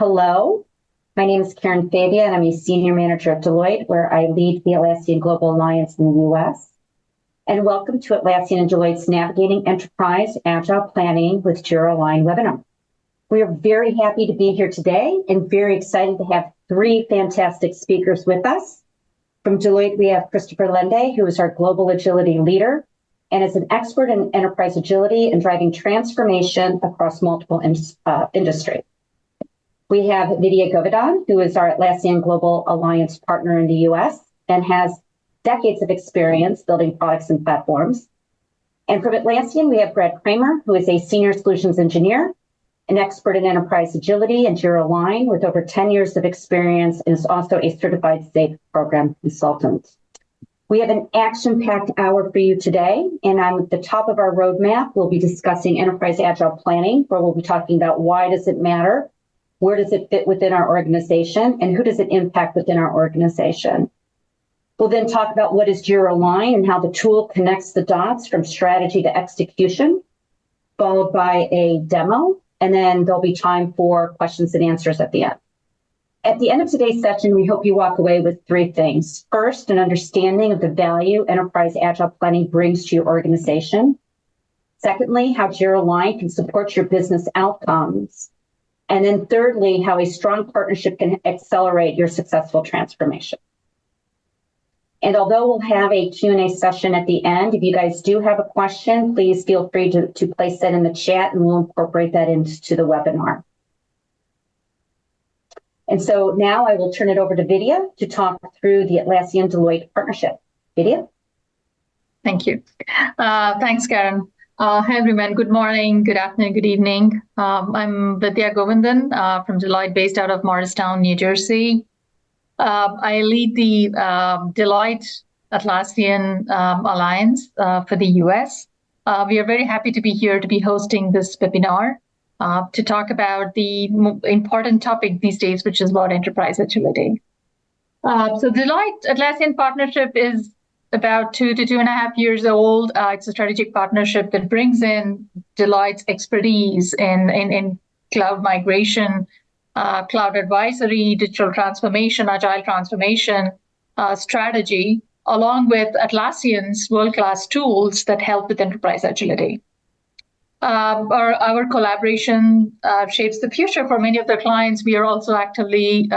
Hello, my name is Karen Fabia, and I'm a senior manager at Deloitte, where I lead the Atlassian Global Alliance in the U.S. And welcome to Atlassian and Deloitte's Navigating Enterprise Agile Planning with Jira Align webinar. We are very happy to be here today and very excited to have three fantastic speakers with us. From Deloitte, we have Christopher Linde, who is our global agility leader and is an expert in enterprise agility and driving transformation across multiple industries. We have Vidya Govindan, who is our Atlassian Global Alliance partner in the US and has decades of experience building products and platforms. And from Atlassian, we have Brad Kramer, who is a senior solutions engineer, an expert in enterprise agility and Jira Align with over 10 years of experience and is also a certified SAFe program consultant. We have an action-packed hour for you today, and on the top of our roadmap, we'll be discussing enterprise agile planning, where we'll be talking about why does it matter, where does it fit within our organization, and who does it impact within our organization. We'll then talk about what is Jira Align and how the tool connects the dots from strategy to execution, followed by a demo, and then there'll be time for questions and answers at the end. At the end of today's session, we hope you walk away with three things. First, an understanding of the value enterprise agile planning brings to your organization. Secondly, how Jira Align can support your business outcomes. And then thirdly, how a strong partnership can accelerate your successful transformation. And although we'll have a Q&A session at the end, if you guys do have a question, please feel free to place that in the chat and we'll incorporate that into the webinar. And so now I will turn it over to Vidya to talk through the Atlassian Deloitte partnership. Vidya? Thank you. Thanks, Karen. Hi, everyone. Good morning, good afternoon, good evening. I'm Vidya Govindan from Deloitte, based out of Morristown, New Jersey. I lead the Deloitte Atlassian Alliance for the US. We are very happy to be here to be hosting this webinar to talk about the important topic these days, which is about enterprise agility. So Deloitte Atlassian partnership is about 2 to 2.5 years old. It's a strategic partnership that brings in Deloitte's expertise in cloud migration, cloud advisory, digital transformation, agile transformation strategy, along with Atlassian's world-class tools that help with enterprise agility. Our collaboration shapes the future for many of the clients. We are also actively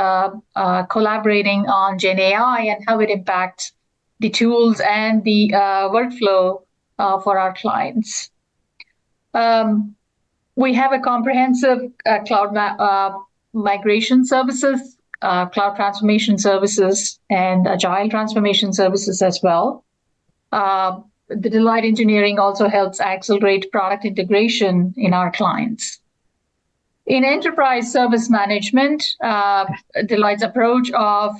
collaborating on Gen AI and how it impacts the tools and the workflow for our clients. We have a comprehensive cloud migration services, cloud transformation services, and agile transformation services as well. The Deloitte engineering also helps accelerate product integration in our clients. In enterprise service management, Deloitte's approach of,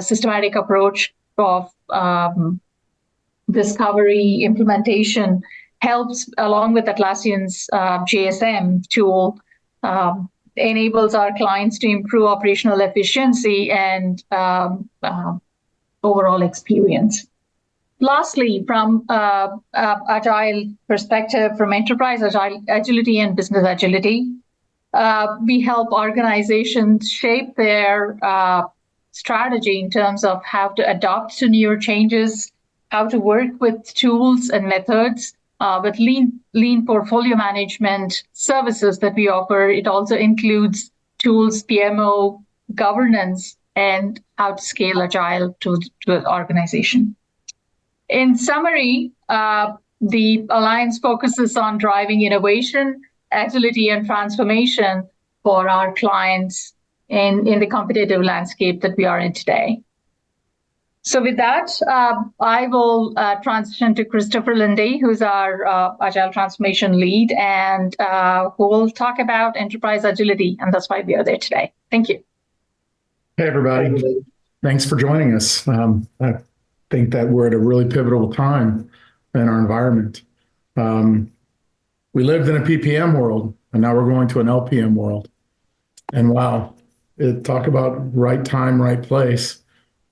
systematic approach of discovery implementation helps, along with Atlassian's JSM tool, enables our clients to improve operational efficiency and overall experience. Lastly, from agile perspective, from enterprise agility and business agility, we help organizations shape their strategy in terms of how to adapt to newer changes, how to work with tools and methods. With lean portfolio management services that we offer, it also includes tools, PMO, governance, and how to scale agile to an organization. In summary, the Alliance focuses on driving innovation, agility, and transformation for our clients in the competitive landscape that we are in today. So with that, I will transition to Christopher Linde, who's our Agile Transformation Lead, and who will talk about enterprise agility, and that's why we are there today. Thank you. Hey, everybody. Thanks for joining us. I think that we're at a really pivotal time in our environment. We lived in a PPM world, and now we're going to an LPM world. And wow, talk about right time, right place.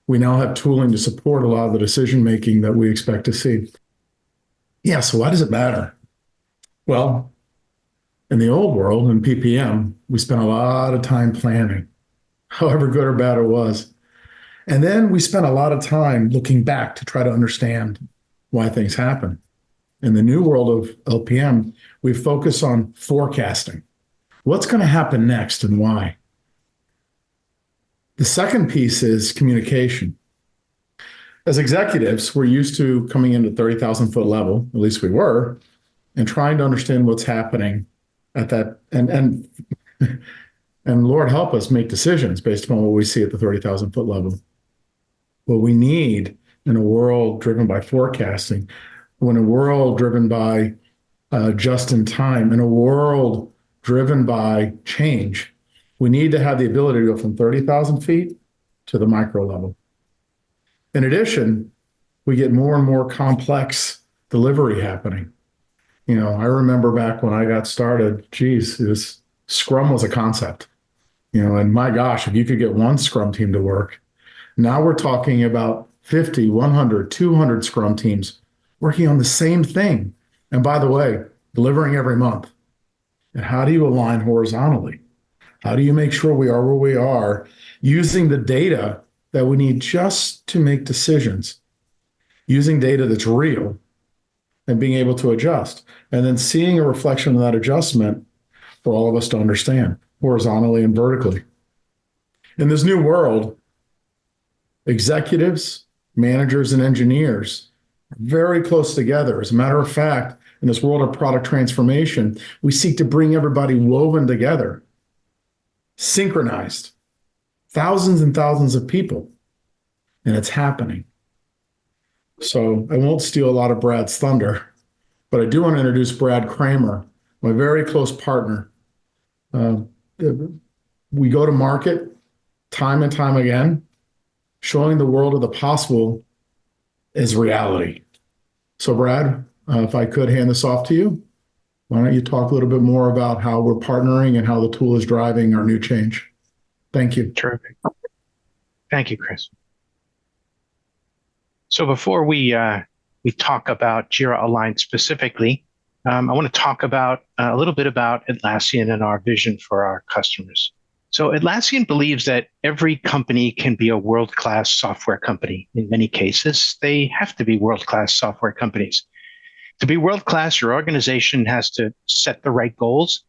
We now have tooling to support a lot of the decision-making that we expect to see. Yeah, so why does it matter? Well, In the old world, in PPM, we spent a lot of time planning, however good or bad it was. And then we spent a lot of time looking back to try to understand why things happen. In the new world of LPM, we focus on forecasting. What's going to happen next and why? The second piece is communication. As executives, we're used to coming into 30,000-foot level, at least we were, and trying to understand what's happening at that, and Lord help us make decisions based upon what we see at the 30,000-foot level. What we need in a world driven by forecasting, in a world driven by just in time, in a world driven by change, we need to have the ability to go from 30,000 feet to the micro level. In addition, we get more and more complex delivery happening. You know, I remember back when I got started, Scrum was a concept, you know, and my gosh, if you could get one Scrum team to work, now we're talking about 50, 100, 200 Scrum teams working on the same thing. And by the way, delivering every month. And how do you align horizontally? How do you make sure we are where we are using the data that we need just to make decisions, using data that's real and being able to adjust, and then seeing a reflection of that adjustment for all of us to understand horizontally and vertically. In this new world, executives, managers, and engineers are very close together. As a matter of fact, in this world of product transformation, we seek to bring everybody woven together, synchronized, thousands and thousands of people, and it's happening. So I won't steal a lot of Brad's thunder, but I do want to introduce Brad Kramer, my very close partner. We go to market time and time again, showing the world of the possible is reality. So Brad, if I could hand this off to you, why don't you talk a little bit more about how we're partnering and how the tool is driving our new change? Thank you. Terrific. Thank you, Chris. So before we talk about Jira Align specifically, I want to talk about a little bit about Atlassian and our vision for our customers. So Atlassian believes that every company can be a world-class software company. In many cases, they have to be world-class software companies. To be world-class, your organization has to set the right goals.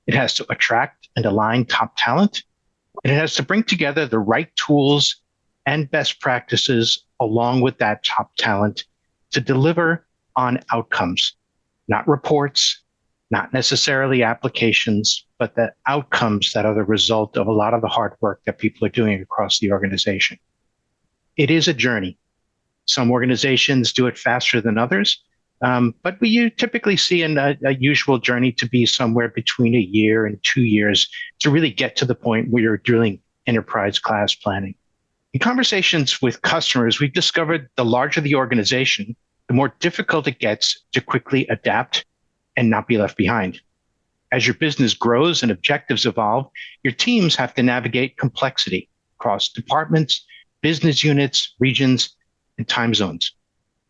It has to attract and align top talent. And it has to bring together the right tools and best practices along with that top talent to deliver on outcomes, not reports, not necessarily applications, but the outcomes that are the result of a lot of the hard work that people are doing across the organization. It is a journey. Some organizations do it faster than others, but you typically see a usual journey to be somewhere between a year and 2 years to really get to the point where you're doing enterprise class planning. In conversations with customers, we've discovered the larger the organization, the more difficult it gets to quickly adapt and not be left behind. As your business grows and objectives evolve, your teams have to navigate complexity across departments, business units, regions, and time zones.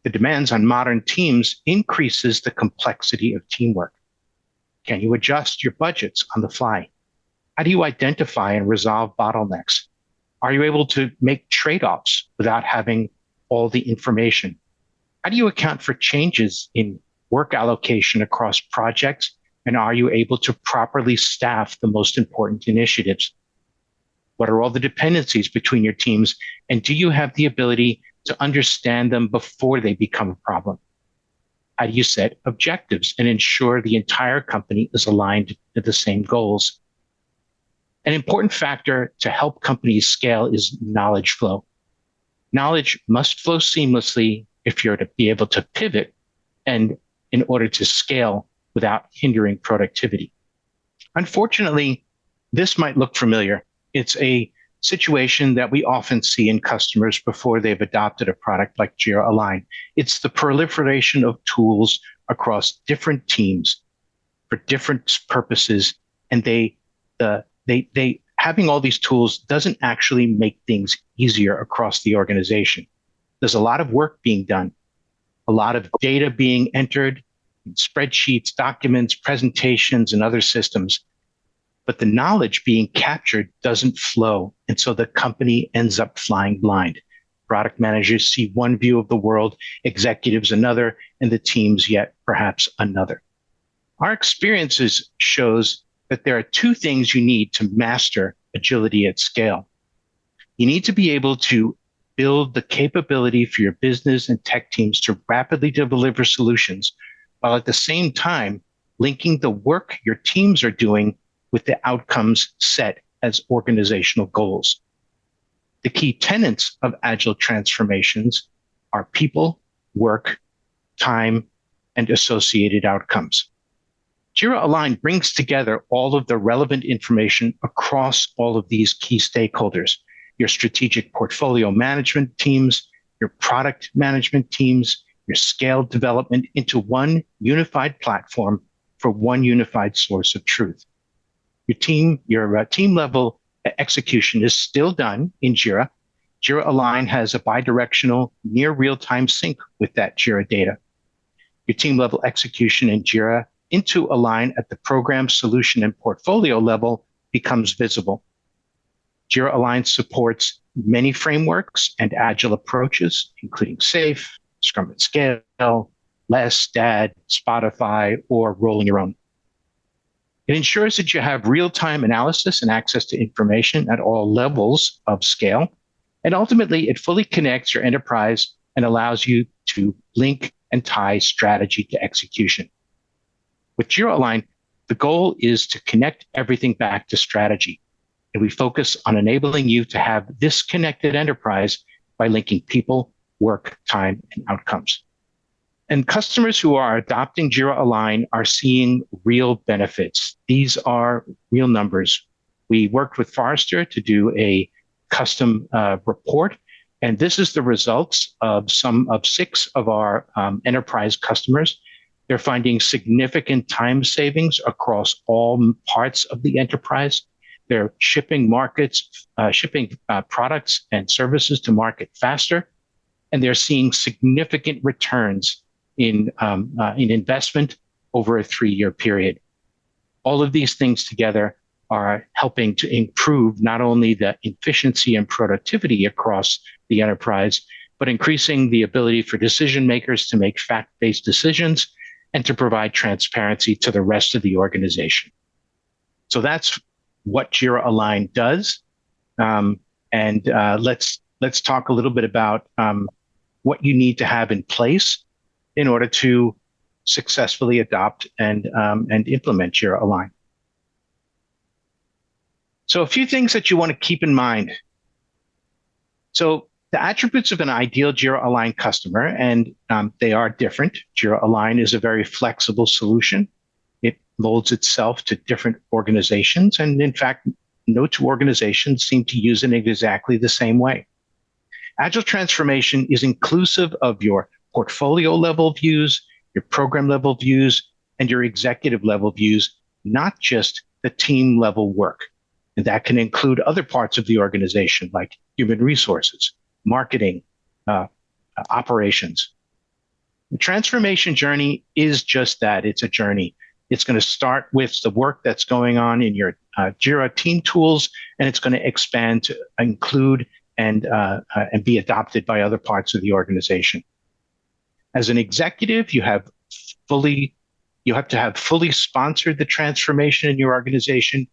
The demands on modern teams increases the complexity of teamwork. Can you adjust your budgets on the fly? How do you identify and resolve bottlenecks? Are you able to make trade-offs without having all the information? How do you account for changes in work allocation across projects? And are you able to properly staff the most important initiatives? What are all the dependencies between your teams? And do you have the ability to understand them before they become a problem? How do you set objectives and ensure the entire company is aligned to the same goals? An important factor to help companies scale is knowledge flow. Knowledge must flow seamlessly if you're to be able to pivot and in order to scale without hindering productivity. Unfortunately, this might look familiar. It's a situation that we often see in customers before they've adopted a product like Jira Align. It's the proliferation of tools across different teams for different purposes, and having all these tools doesn't actually make things easier across the organization. There's a lot of work being done, a lot of data being entered, spreadsheets, documents, presentations, and other systems. But the knowledge being captured doesn't flow. And so the company ends up flying blind. Product managers see one view of the world, executives another, and the teams yet perhaps another. Our experiences shows that there are two things you need to master agility at scale. You need to be able to build the capability for your business and tech teams to rapidly deliver solutions, while at the same time linking the work your teams are doing with the outcomes set as organizational goals. The key tenets of agile transformations are people, work, time, and associated outcomes. Jira Align brings together all of the relevant information across all of these key stakeholders, your strategic portfolio management teams, your product management teams, your scaled development into one unified platform for one unified source of truth. Your team level execution is still done in Jira. Jira Align has a bidirectional near real-time sync with that Jira data. Your team level execution in Jira into Align at the program, solution, and portfolio level becomes visible. Jira Align supports many frameworks and agile approaches, including SAFe, Scrum at Scale, LESS, DAD, Spotify, or rolling your own. It ensures that you have real-time analysis and access to information at all levels of scale. And ultimately, it fully connects your enterprise and allows you to link and tie strategy to execution. With Jira Align, the goal is to connect everything back to strategy. And we focus on enabling you to have this connected enterprise by linking people, work, time, and outcomes. And customers who are adopting Jira Align are seeing real benefits. These are real numbers. We worked with Forrester to do a custom report, and this is the results of 6 of our enterprise customers. They're finding significant time savings across all parts of the enterprise. They're shipping products and services to market faster, and they're seeing significant returns in investment over a 3-year period. All of these things together are helping to improve not only the efficiency and productivity across the enterprise, but increasing the ability for decision makers to make fact-based decisions and to provide transparency to the rest of the organization. So that's what Jira Align does. Let's talk a little bit about what you need to have in place in order to successfully adopt and implement Jira Align. So a few things that you want to keep in mind. So the attributes of an ideal Jira Align customer, and they are different. Jira Align is a very flexible solution. It molds itself to different organizations. And in fact, no two organizations seem to use it in exactly the same way. Agile transformation is inclusive of your portfolio level views, your program level views, and your executive level views, not just the team level work. And that can include other parts of the organization like human resources, marketing, operations. The transformation journey is just that. It's a journey. It's going to start with the work that's going on in your Jira team tools, and it's going to expand to include and be adopted by other parts of the organization. As an executive, you have to have fully sponsored the transformation in your organization.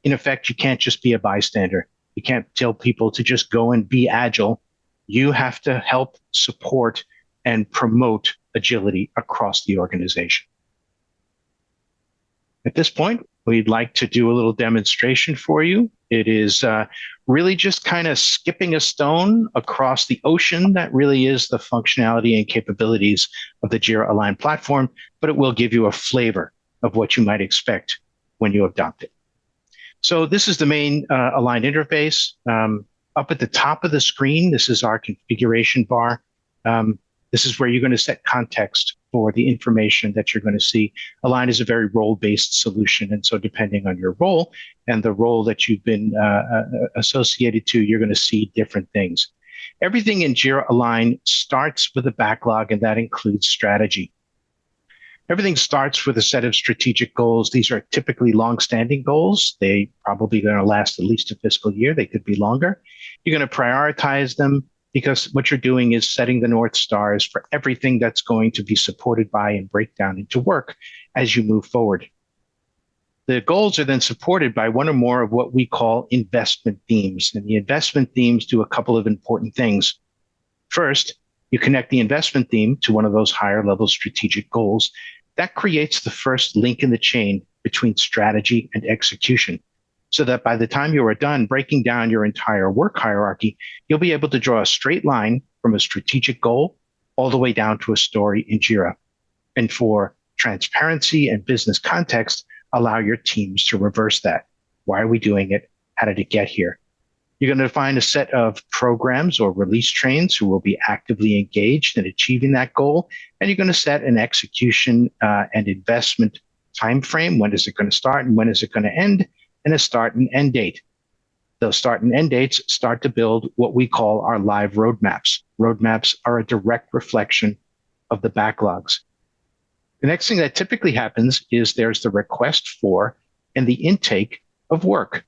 In effect, you can't just be a bystander. You can't tell people to just go and be agile. You have to help support and promote agility across the organization. At this point, we'd like to do a little demonstration for you. It is really just kind of skipping a stone across the ocean that really is the functionality and capabilities of the Jira Align platform, but it will give you a flavor of what you might expect when you adopt it. So this is the main Align interface. Up at the top of the screen, this is our configuration bar. This is where you're going to set context for the information that you're going to see. Align is a very role-based solution, and so depending on your role and the role that you've been associated to, you're going to see different things. Everything in Jira Align starts with a backlog, and that includes strategy. Everything starts with a set of strategic goals. These are typically long-standing goals. They probably going to last at least a fiscal year. They could be longer. You're going to prioritize them because what you're doing is setting the North Stars for everything that's going to be supported by and break down into work as you move forward. The goals are then supported by one or more of what we call investment themes. And the investment themes do a couple of important things. First, you connect the investment theme to one of those higher level strategic goals. That creates the first link in the chain between strategy and execution, so that by the time you are done breaking down your entire work hierarchy, you'll be able to draw a straight line from a strategic goal all the way down to a story in Jira. And for transparency and business context, allow your teams to reverse that. Why are we doing it? How did it get here? You're going to define a set of programs or release trains who will be actively engaged in achieving that goal. And you're going to set an execution and investment time frame. When is it going to start and when is it going to end? And a start and end date. Those start and end dates start to build what we call our live roadmaps. Roadmaps are a direct reflection of the backlogs. The next thing that typically happens is there's the request for and the intake of work.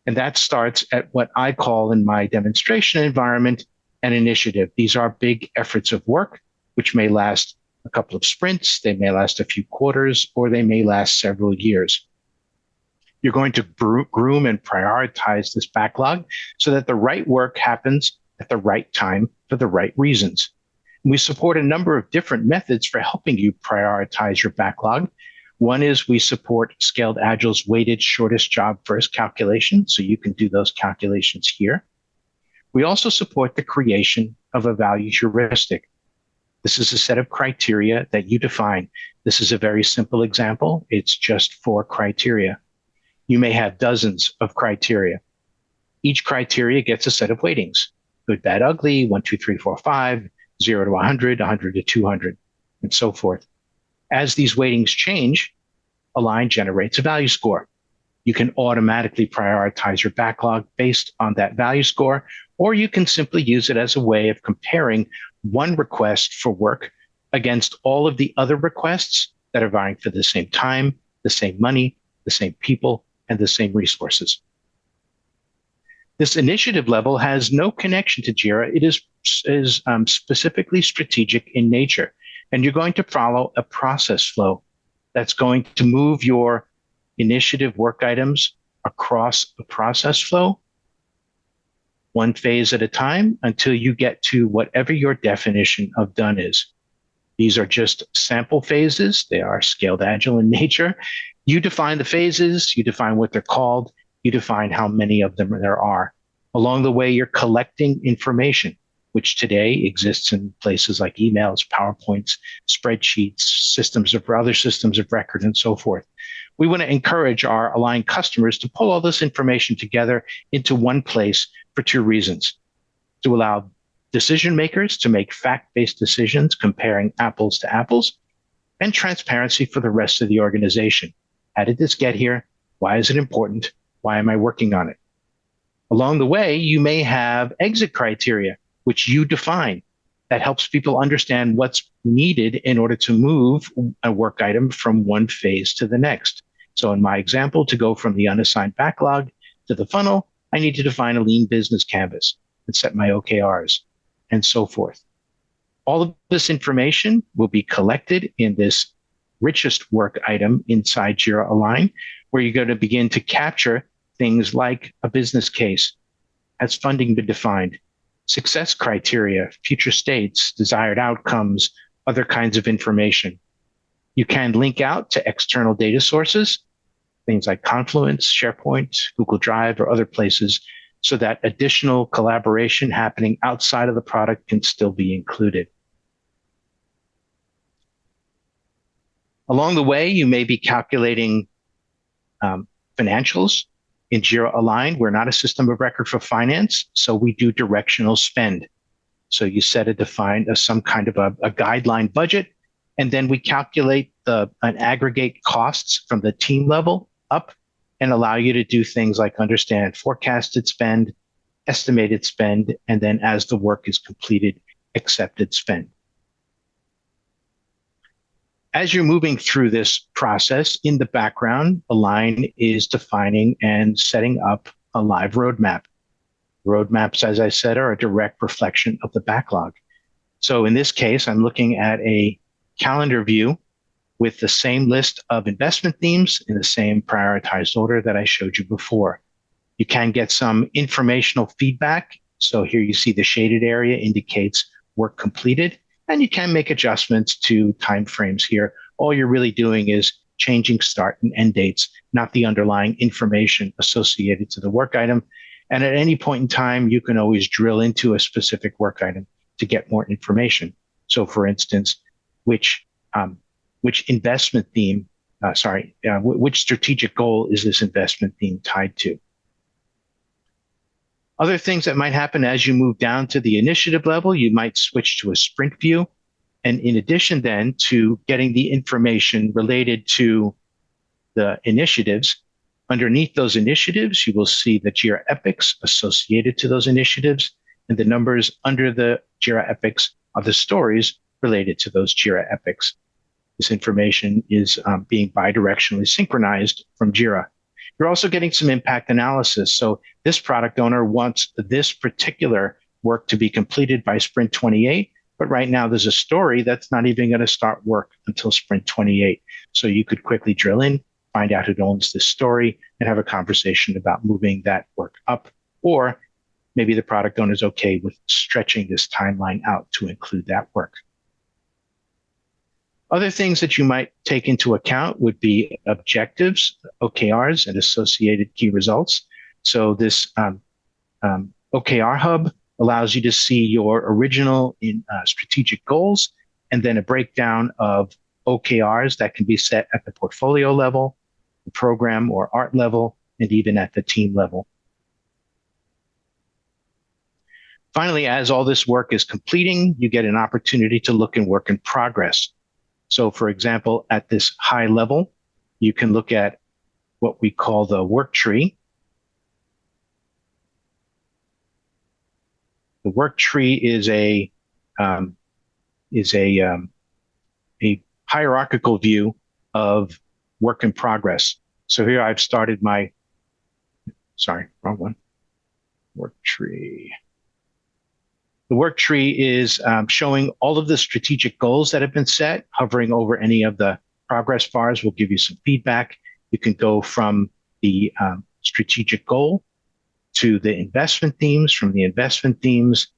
And that starts at what I call in my demonstration environment an initiative. These are big efforts of work, which may last a couple of sprints, they may last a few quarters, or they may last several years. You're going to groom and prioritize this backlog so that the right work happens at the right time for the right reasons. And we support a number of different methods for helping you prioritize your backlog. One is we support Scaled Agile's weighted shortest job first calculation, so you can do those calculations here. We also support the creation of a value heuristic. This is a set of criteria that you define. This is a very simple example. It's just 4 criteria. You may have dozens of criteria. Each criteria gets a set of weightings: good, bad, ugly, 1, 2, 3, 4, 5, 0 to 100, 100 to 200, and so forth. As these weightings change, Align generates a value score. You can automatically prioritize your backlog based on that value score, or you can simply use it as a way of comparing one request for work against all of the other requests that are vying for the same time, the same money, the same people, and the same resources. This initiative level has no connection to Jira. It is specifically strategic in nature. And you're going to follow a process flow that's going to move your initiative work items across a process flow, one phase at a time, until you get to whatever your definition of done is. These are just sample phases. They are scaled agile in nature. You define the phases, you define what they're called, you define how many of them there are. Along the way, you're collecting information, which today exists in places like emails, PowerPoints, spreadsheets, other systems of record, and so forth. We want to encourage our Align customers to pull all this information together into one place for 2 reasons: to allow decision makers to make fact-based decisions comparing apples to apples, and transparency for the rest of the organization. How did this get here? Why is it important? Why am I working on it? Along the way, you may have exit criteria, which you define, that helps people understand what's needed in order to move a work item from one phase to the next. So in my example, to go from the unassigned backlog to the funnel, I need to define a lean business canvas and set my OKRs and so forth. All of this information will be collected in this richest work item inside Jira Align, where you're going to begin to capture things like a business case. Has funding been defined? Success criteria, future states, desired outcomes, other kinds of information. You can link out to external data sources, things like Confluence, SharePoint, Google Drive, or other places, so that additional collaboration happening outside of the product can still be included. Along the way, you may be calculating financials. In Jira Align, we're not a system of record for finance, so we do directional spend. So you set some kind of a guideline budget, and then we calculate an aggregate costs from the team level up and allow you to do things like understand forecasted spend, estimated spend, and then as the work is completed, accepted spend. As you're moving through this process, in the background, Align is defining and setting up a live roadmap. Roadmaps, as I said, are a direct reflection of the backlog. So in this case, I'm looking at a calendar view with the same list of investment themes in the same prioritized order that I showed you before. You can get some informational feedback. So here you see the shaded area indicates work completed, and you can make adjustments to timeframes here. All you're really doing is changing start and end dates, not the underlying information associated to the work item. And at any point in time, you can always drill into a specific work item to get more information. So for instance, which investment theme, which strategic goal is this investment theme tied to? Other things that might happen as you move down to the initiative level, you might switch to a sprint view. And in addition then to getting the information related to the initiatives, underneath those initiatives, you will see the Jira epics associated to those initiatives, and the numbers under the Jira epics are the stories related to those Jira epics. This information is being bidirectionally synchronized from Jira. You're also getting some impact analysis. So this product owner wants this particular work to be completed by sprint 28, but right now there's a story that's not even going to start work until sprint 28. So you could quickly drill in, find out who owns this story, and have a conversation about moving that work up. Or maybe the product owner is okay with stretching this timeline out to include that work. Other things that you might take into account would be objectives, OKRs, and associated key results. So this OKR hub allows you to see your original strategic goals, and then a breakdown of OKRs that can be set at the portfolio level, the program or art level, and even at the team level. Finally, as all this work is completing, you get an opportunity to look in work in progress. So for example, at this high level, you can look at what we call the work tree. The work tree is a hierarchical view of work in progress. So here I've started my, wrong one, work tree. The work tree is showing all of the strategic goals that have been set. Hovering over any of the progress bars will give you some feedback. You can go from the strategic goal to the investment themes, from the investment themes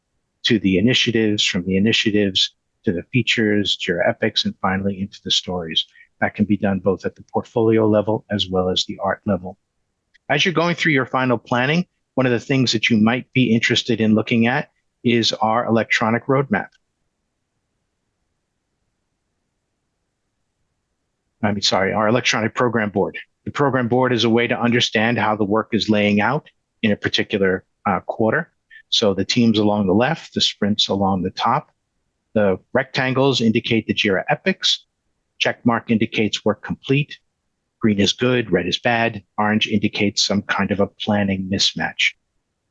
to the initiatives, from the initiatives to the features, Jira epics, and finally into the stories. That can be done both at the portfolio level as well as the art level. As you're going through your final planning, one of the things that you might be interested in looking at is our electronic roadmap. Our electronic program board. The program board is a way to understand how the work is laying out in a particular quarter. So the teams along the left, the sprints along the top. The rectangles indicate the Jira epics. Check mark indicates work complete. Green is good, red is bad. Orange indicates some kind of a planning mismatch.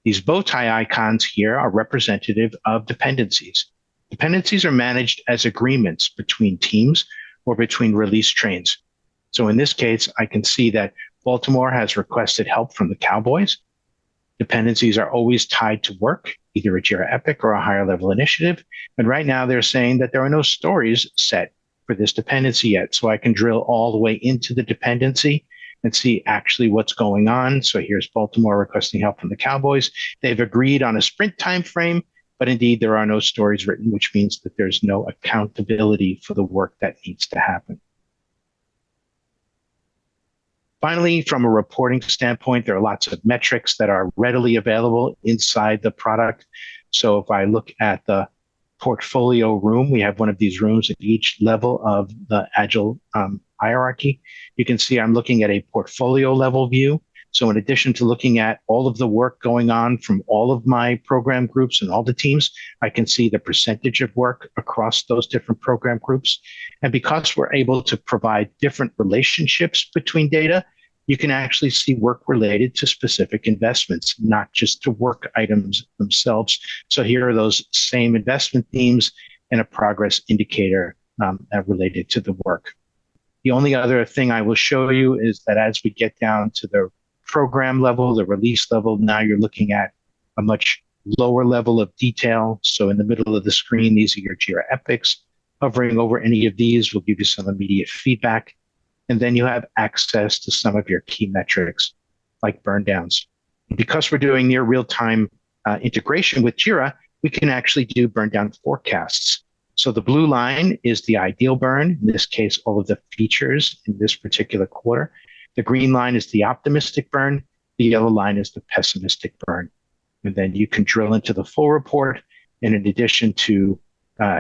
These bow tie icons here are representative of dependencies. Dependencies are managed as agreements between teams or between release trains. So in this case, I can see that Baltimore has requested help from the Cowboys. Dependencies are always tied to work, either a Jira epic or a higher level initiative. And right now they're saying that there are no stories set for this dependency yet. So I can drill all the way into the dependency and see actually what's going on. So here's Baltimore requesting help from the Cowboys. They've agreed on a sprint time frame, but indeed there are no stories written, which means that there's no accountability for the work that needs to happen. Finally, from a reporting standpoint, there are lots of metrics that are readily available inside the product. So if I look at the portfolio room, we have one of these rooms at each level of the Agile hierarchy. You can see I'm looking at a portfolio level view. So in addition to looking at all of the work going on from all of my program groups and all the teams, I can see the percentage of work across those different program groups. And because we're able to provide different relationships between data, you can actually see work related to specific investments, not just to work items themselves. So here are those same investment themes and a progress indicator related to the work. The only other thing I will show you is that as we get down to the program level, the release level, now you're looking at a much lower level of detail. So in the middle of the screen, these are your Jira epics. Hovering over any of these will give you some immediate feedback. And then you have access to some of your key metrics like burn downs. Because we're doing near real-time integration with Jira, we can actually do burn down forecasts. So the blue line is the ideal burn, in this case, all of the features in this particular quarter. The green line is the optimistic burn. The yellow line is the pessimistic burn. And then you can drill into the full report. And in addition to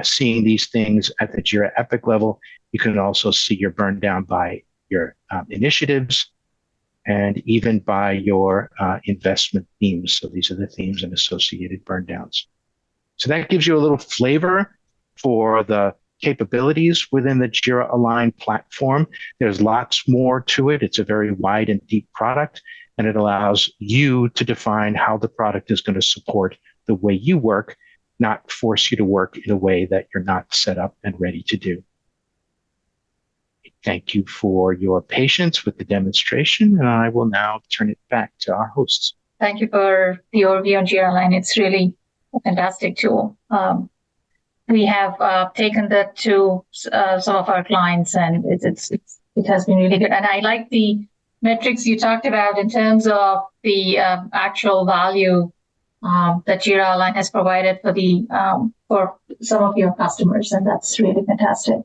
seeing these things at the Jira Epic level, you can also see your burn down by your initiatives and even by your investment themes. So these are the themes and associated burn downs. So that gives you a little flavor for the capabilities within the Jira Align platform. There's lots more to it. It's a very wide and deep product, and it allows you to define how the product is going to support the way you work, not force you to work in a way that you're not set up and ready to do. Thank you for your patience with the demonstration, and I will now turn it back to our hosts. Thank you for the overview on Jira Align. It's really a fantastic tool. We have taken that to some of our clients, and it has been really good. And I like the metrics you talked about in terms of the actual value that Jira Align has provided for some of your customers, and that's really fantastic.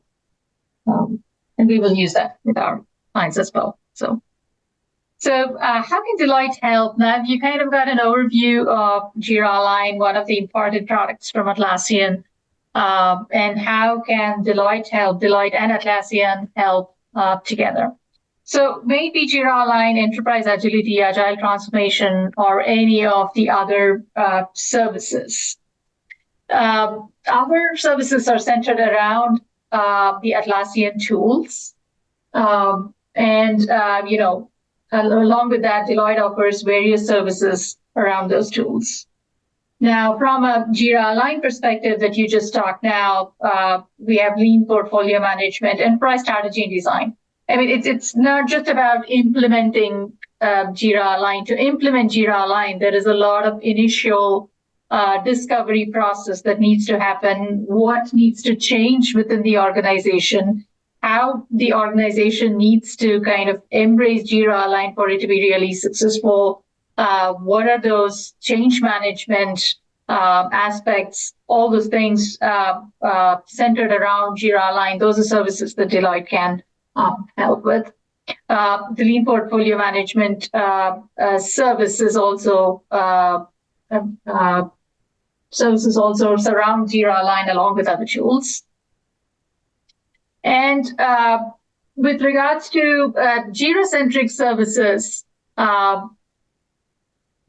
And we will use that with our clients as well. So how can Deloitte help? Now you kind of got an overview of Jira Align, one of the important products from Atlassian. And how can Deloitte help? Deloitte and Atlassian help together. So maybe Jira Align, Enterprise Agility, Agile Transformation, or any of the other services. Our services are centered around the Atlassian tools. Along with that, Deloitte offers various services around those tools. Now, from a Jira Align perspective that you just talked now, we have lean portfolio management, enterprise strategy and design. I mean, it's not just about implementing Jira Align. To implement Jira Align, there is a lot of initial discovery process that needs to happen, what needs to change within the organization, how the organization needs to kind of embrace Jira Align for it to be really successful. What are those change management aspects, all those things centered around Jira Align. Those are services that Deloitte can help with. The lean portfolio management services also surround Jira Align along with other tools. And with regards to Jira-centric services,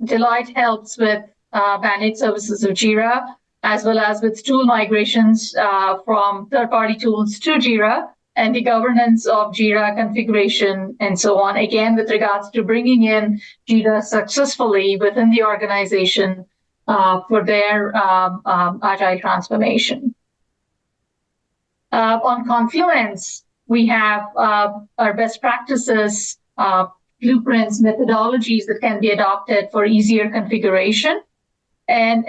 Deloitte helps with managed services of Jira, as well as with tool migrations from third-party tools to Jira, and the governance of Jira configuration and so on, again, with regards to bringing in Jira successfully within the organization for their agile transformation. On Confluence, we have our best practices, blueprints, methodologies that can be adopted for easier configuration, and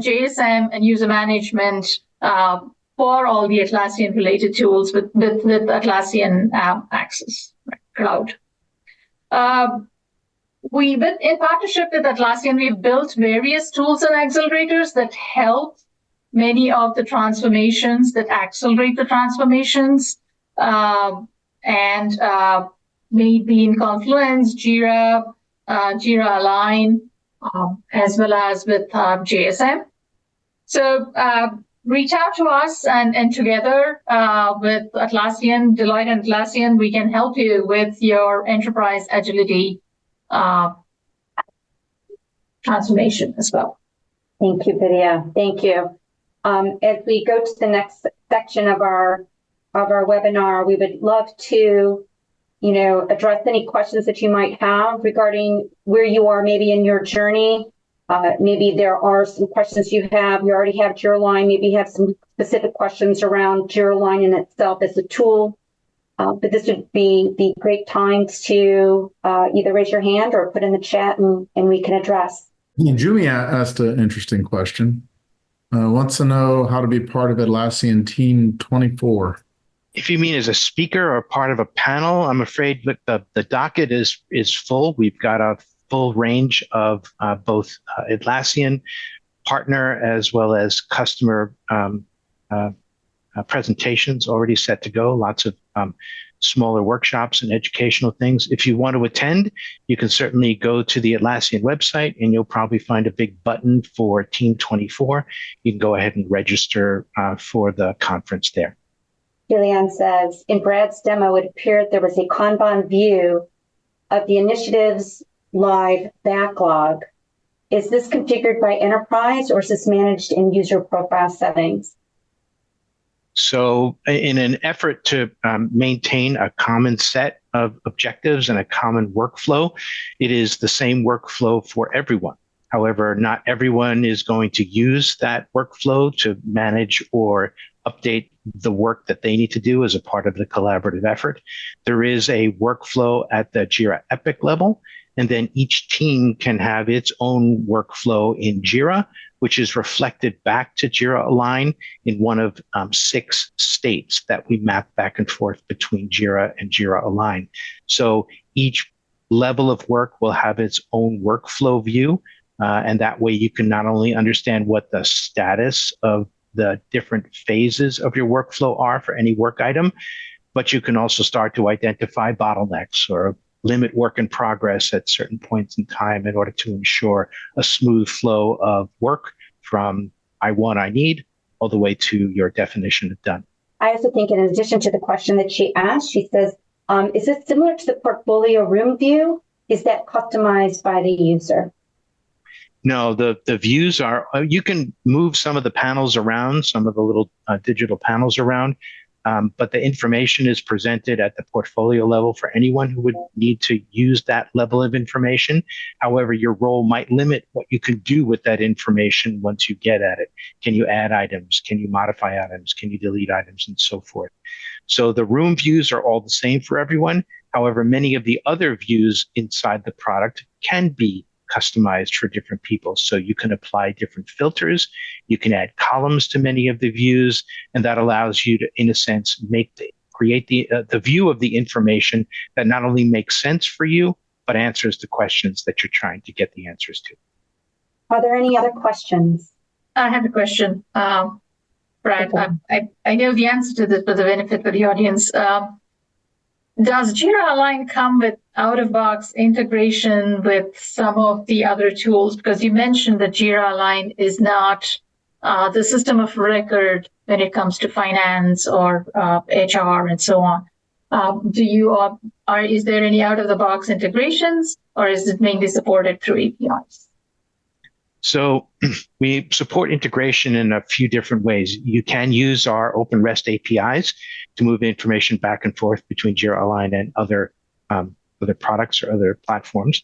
JSM and user management for all the Atlassian-related tools with Atlassian Access Cloud. In partnership with Atlassian, we've built various tools and accelerators that help many of the transformations, that accelerate the transformations, maybe in Confluence, Jira, Jira Align, as well as with JSM. So reach out to us, and together with Atlassian, Deloitte and Atlassian, we can help you with your enterprise agility transformation as well. Thank you, Vidya. Thank you. As we go to the next section of our webinar, we would love to address any questions that you might have regarding where you are maybe in your journey Maybe there are some questions you already have Jira Align, maybe you have some specific questions around Jira Align in itself as a tool. But this would be the great time to either raise your hand or put in the chat and we can address. Julie asked an interesting question. Wants to know how to be part of Atlassian Team 24. If you mean as a speaker or part of a panel, I'm afraid that the docket is full. We've got a full range of both Atlassian partner as well as customer presentations already set to go. Lots of smaller workshops and educational things. If you want to attend, you can certainly go to the Atlassian website and you'll probably find a big button for Team 24. You can go ahead and register for the conference there. Julianne says, in Brad's demo, it appeared there was a Kanban view of the initiative's live backlog. Is this configured by enterprise or is this managed in user profile settings? So in an effort to maintain a common set of objectives and a common workflow, it is the same workflow for everyone. However, not everyone is going to use that workflow to manage or update the work that they need to do as a part of the collaborative effort. There is a workflow at the Jira Epic level, and then each team can have its own workflow in Jira, which is reflected back to Jira Align in one of 6 states that we map back and forth between Jira and Jira Align. So each level of work will have its own workflow view, and that way you can not only understand what the status of the different phases of your workflow are for any work item, but you can also start to identify bottlenecks or limit work in progress at certain points in time in order to ensure a smooth flow of work from I want, I need, all the way to your definition of done. I also think in addition to the question that she asked, she says, is this similar to the portfolio room view? Is that customized by the user? No, the views are, you can move some of the panels around, some of the little digital panels around, but the information is presented at the portfolio level for anyone who would need to use that level of information. However, your role might limit what you can do with that information once you get at it. Can you add items? Can you modify items? Can you delete items and so forth? So the room views are all the same for everyone. However, many of the other views inside the product can be customized for different people. So you can apply different filters, you can add columns to many of the views, and that allows you to, in a sense, create the view of the information that not only makes sense for you, but answers the questions that you're trying to get the answers to. Are there any other questions? I have a question. Brad, Okay. I know the answer to this, but the benefit for the audience. Does Jira Align come with out-of-box integration with some of the other tools? Because you mentioned that Jira Align is not the system of record when it comes to finance or HR and so on. Is there any out-of-the-box integrations, or is it mainly supported through APIs? So we support integration in a few different ways. You can use our open REST APIs to move information back and forth between Jira Align and other products or other platforms.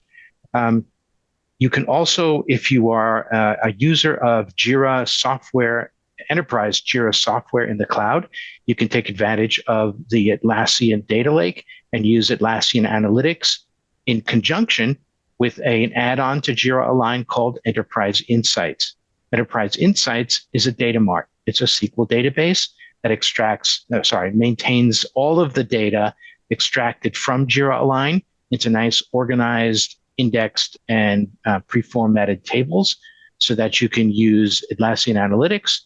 You can also, if you are a user of Jira software, enterprise Jira software in the cloud, you can take advantage of the Atlassian Data Lake and use Atlassian Analytics in conjunction with an add-on to Jira Align called Enterprise Insights. Enterprise Insights is a data mart. It's a SQL database that maintains all of the data extracted from Jira Align into nice, organized, indexed, and pre-formatted tables so that you can use Atlassian Analytics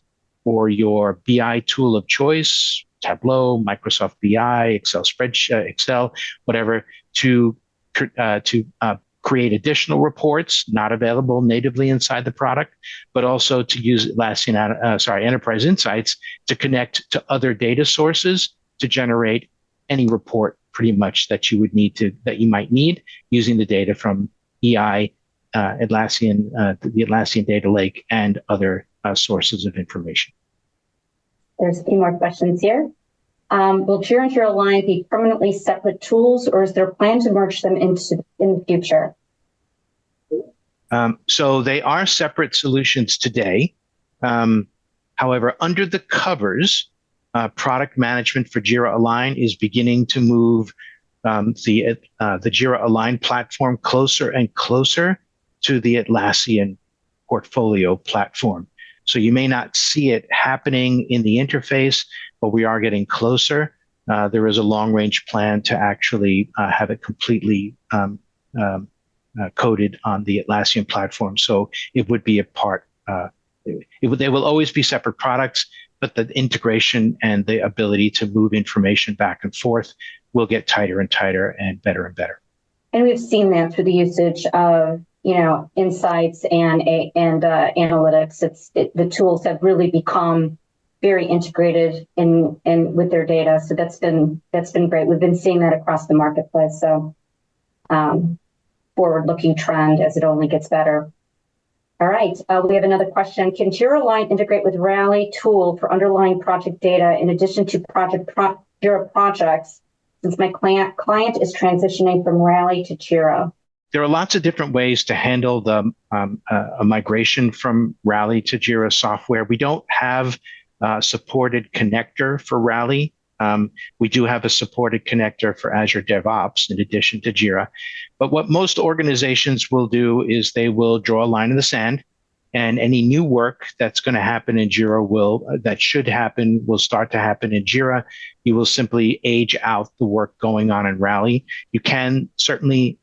or your BI tool of choice, Tableau, Microsoft BI, Excel spreadsheet, Excel, whatever, to create additional reports not available natively inside the product, but also to use Enterprise Insights to connect to other data sources to generate any report pretty much that you might need using the data from EI, Atlassian, the Atlassian Data Lake, and other sources of information. There's a few more questions here. Will Jira and Jira Align be permanently separate tools, or is there a plan to merge them in the future? So they are separate solutions today. However, under the covers, product management for Jira Align is beginning to move the Jira Align platform closer and closer to the Atlassian portfolio platform. So you may not see it happening in the interface, but we are getting closer. There is a long-range plan to actually have it completely coded on the Atlassian platform. So it would be a part. They will always be separate products, but the integration and the ability to move information back and forth will get tighter and tighter and better. And we've seen that through the usage of, insights and analytics. The tools have really become very integrated in with their data. So that's been great. We've been seeing that across the marketplace. So forward-looking trend as it only gets better. All right, we have another question. Can Jira Align integrate with Rally tool for underlying project data in addition to Jira projects, since my client is transitioning from Rally to Jira? There are lots of different ways to handle the a migration from Rally to Jira software. We don't have a supported connector for Rally. We do have a supported connector for Azure DevOps in addition to Jira. But what most organizations will do is they will draw a line in the sand, and any new work that's going to happen in Jira will start to happen in Jira. You will simply age out the work going on in Rally. You can certainly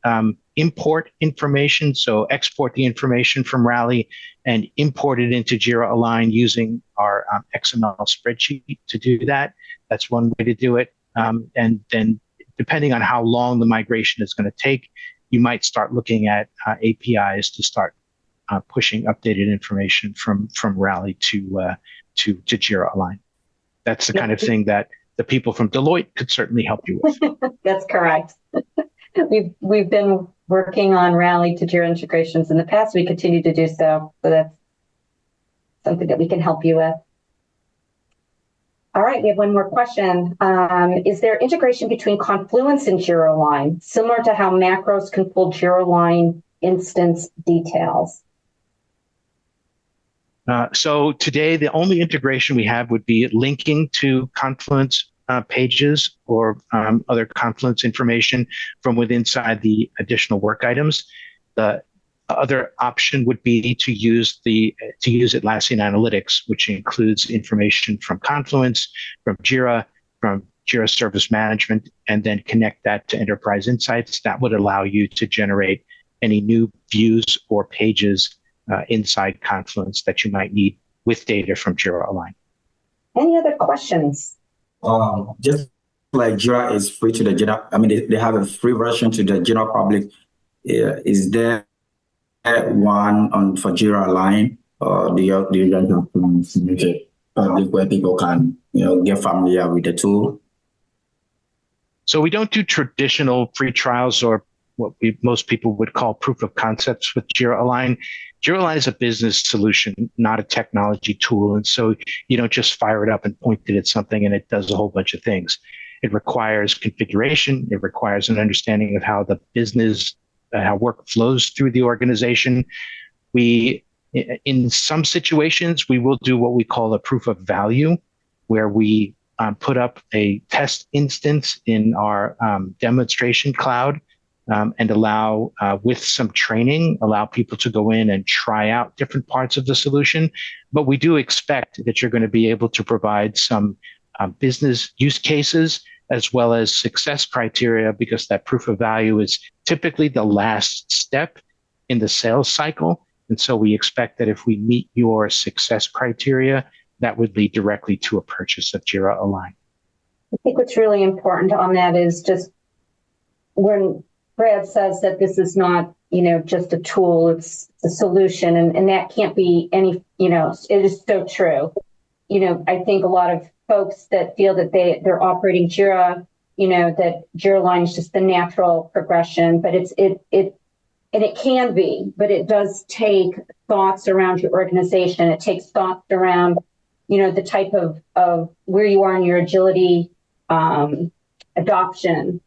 import information, so export the information from Rally and import it into Jira Align using our XML spreadsheet to do that. That's one way to do it. And then depending on how long the migration is going to take, you might start looking at APIs to start pushing updated information from Rally to Jira Align. That's the kind of thing that the people from Deloitte could certainly help you with. That's correct. We've been working on Rally to Jira integrations in the past. We continue to do so. So that's something that we can help you with. All right, we have one more question. Is there integration between Confluence and Jira Align, similar to how macros can pull Jira Align instance details? So today, the only integration we have would be linking to Confluence pages or other Confluence information from inside the additional work items. The other option would be to use Atlassian Analytics, which includes information from Confluence, from Jira Service Management, and then connect that to Enterprise Insights. That would allow you to generate any new views or pages inside Confluence that you might need with data from Jira Align. Any other questions? Just like Jira is free to the general, they have a free version to the general public. Is there one for Jira Align, or do you guys have plans to make it public where people can get familiar with the tool? So we don't do traditional free trials or what most people would call proof of concepts with Jira Align. Jira Align is a business solution, not a technology tool. And so you don't just fire it up and point it at something and it does a whole bunch of things. It requires configuration. It requires an understanding of how the business, how work flows through the organization. In some situations, we will do what we call a proof of value, where we put up a test instance in our demonstration cloud and allow, with some training, allow people to go in and try out different parts of the solution. But we do expect that you're going to be able to provide some business use cases as well as success criteria, because that proof of value is typically the last step in the sales cycle. And so we expect that if we meet your success criteria, that would lead directly to a purchase of Jira Align. I think what's really important on that is just when Brad says that this is not, just a tool, it's a solution, and that can't be any, it is so true. I think a lot of folks that feel that they're operating Jira, that Jira Align is just the natural progression, but it can be, but it does take thoughts around your organization. It takes thoughts around, the type of where you are in your agility adoption,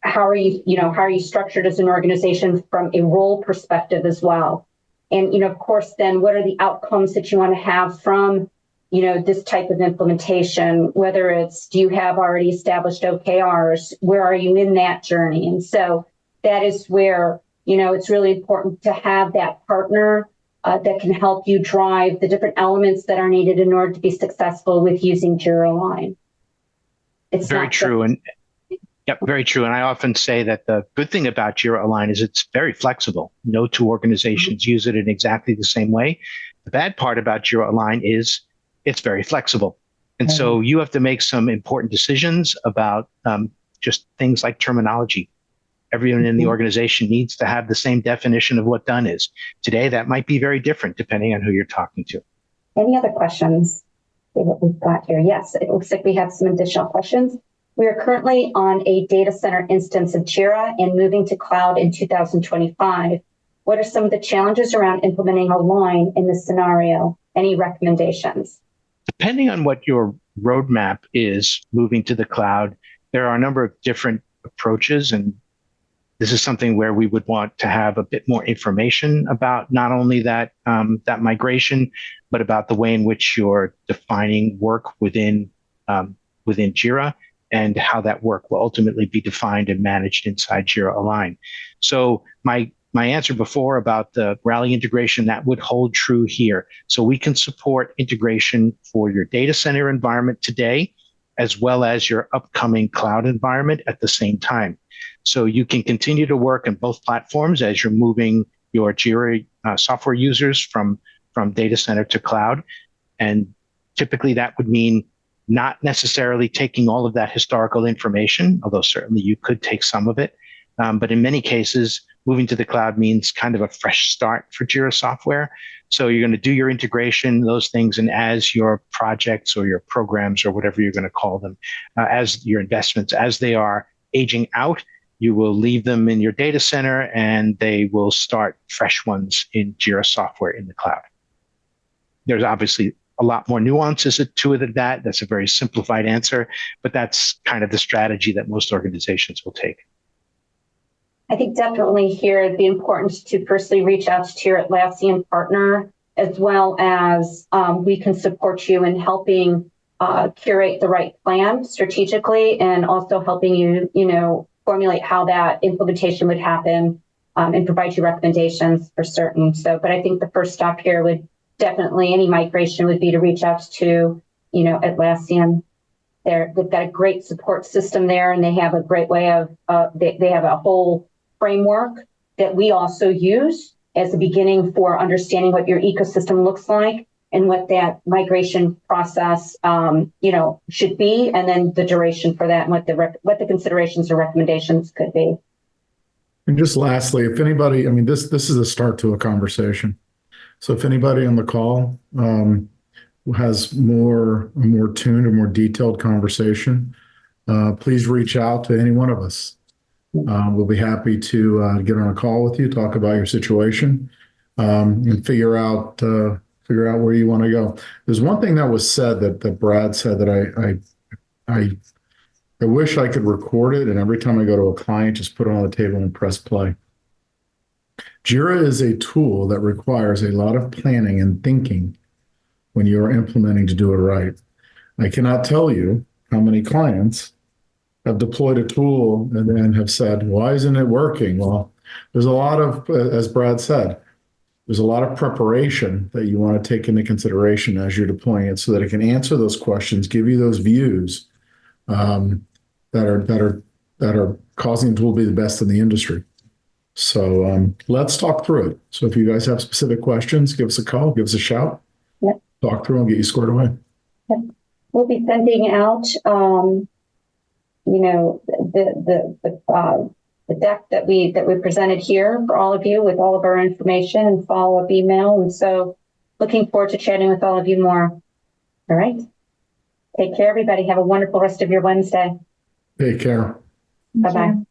how are you structured as an organization from a role perspective as well? And, of course, then what are the outcomes that you want to have from, this type of implementation, whether it's, do you have already established OKRs? Where are you in that journey? And so that is where, it's really important to have that partner that can help you drive the different elements that are needed in order to be successful with using Jira Align. It's very true. And yep, very true. And I often say that the good thing about Jira Align is it's very flexible. No two organizations use it in exactly the same way. The bad part about Jira Align is it's very flexible. And so you have to make some important decisions about just things like terminology. Everyone in the organization needs to have the same definition of what done is. Today, that might be very different depending on who you're talking to. Any other questions? See what we've got here. Yes, it looks like we have some additional questions. We are currently on a data center instance of Jira and moving to cloud in 2025. What are some of the challenges around implementing Align in this scenario? Any recommendations? Depending on what your roadmap is moving to the cloud, there are a number of different approaches, and this is something where we would want to have a bit more information about not only that that migration, but about the way in which you're defining work within Jira and how that work will ultimately be defined and managed inside Jira Align. So my answer before about the Rally integration, that would hold true here. So we can support integration for your data center environment today, as well as your upcoming cloud environment at the same time. So you can continue to work on both platforms as you're moving your Jira software users from data center to cloud. And typically that would mean not necessarily taking all of that historical information, although certainly you could take some of it. But in many cases, moving to the cloud means kind of a fresh start for Jira software. So you're going to do your integration, those things, and as your projects or your programs or whatever you're going to call them, as your investments, as they are aging out, you will leave them in your data center and they will start fresh ones in Jira software in the cloud. There's obviously a lot more nuances to it than that. That's a very simplified answer, but that's kind of the strategy that most organizations will take. I think definitely here the importance to firstly reach out to your Atlassian partner, as well as we can support you in helping curate the right plan strategically, and also helping you, formulate how that implementation would happen and provide you recommendations for certain. So, but I think the first step here would definitely, any migration would be to reach out to, Atlassian. They've got a great support system there, and they have a great way of, they have a whole framework that we also use as a beginning for understanding what your ecosystem looks like and what that migration process, should be, and then the duration for that, and what the considerations or recommendations could be. And just lastly, if anybody, this is a start to a conversation. So if anybody on the call has a more tuned or more detailed conversation, please reach out to any one of us. We'll be happy to get on a call with you, talk about your situation, and figure out where you want to go. There's one thing that was said that Brad said that I wish I could record it, and every time I go to a client, just put it on the table and press play. Jira is a tool that requires a lot of planning and thinking when you are implementing to do it right. I cannot tell you how many clients have deployed a tool and then have said, why isn't it working? Well, there's a lot of, as Brad said, there's a lot of preparation that you want to take into consideration as you're deploying it so that it can answer those questions, give you those views that are causing the tool to be the best in the industry. So let's talk through it. So if you guys have specific questions, give us a call, give us a shout. Yep. Talk through and get you squared away. Yep. We'll be sending out the deck that we presented here for all of you with all of our information and follow-up email. And so looking forward to chatting with all of you more. All right. Take care, everybody. Have a wonderful rest of your Wednesday. Take care. Bye-bye.